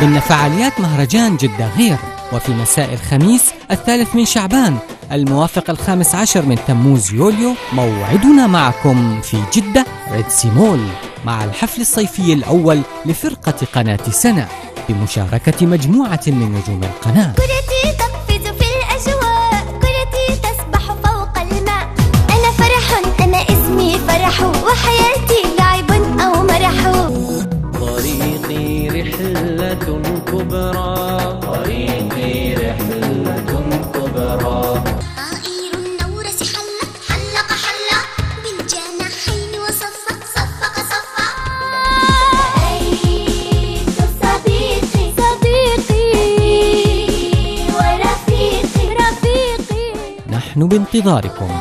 ضمن فعاليات مهرجان جدة غير. وفي مساء الخميس 3 شعبان الموافق 15 من تموز يوليو موعدنا معكم في جدة ريد سي مول مع الحفل الصيفي الأول لفرقة قناة سنة بمشاركة مجموعة من نجوم القناة. كرتي تقفز في الأجواء، كرتي تسبح فوق الماء، أنا فرح، أنا اسمي فرح، وحياتي لعب أو مرح. طريقي رحلة كبرى، طريقي رحلة كبرى. طائر النورس حلق بالجناحين وصفق صفق. أيت صديقي ورفيقي. نحن بانتظاركم.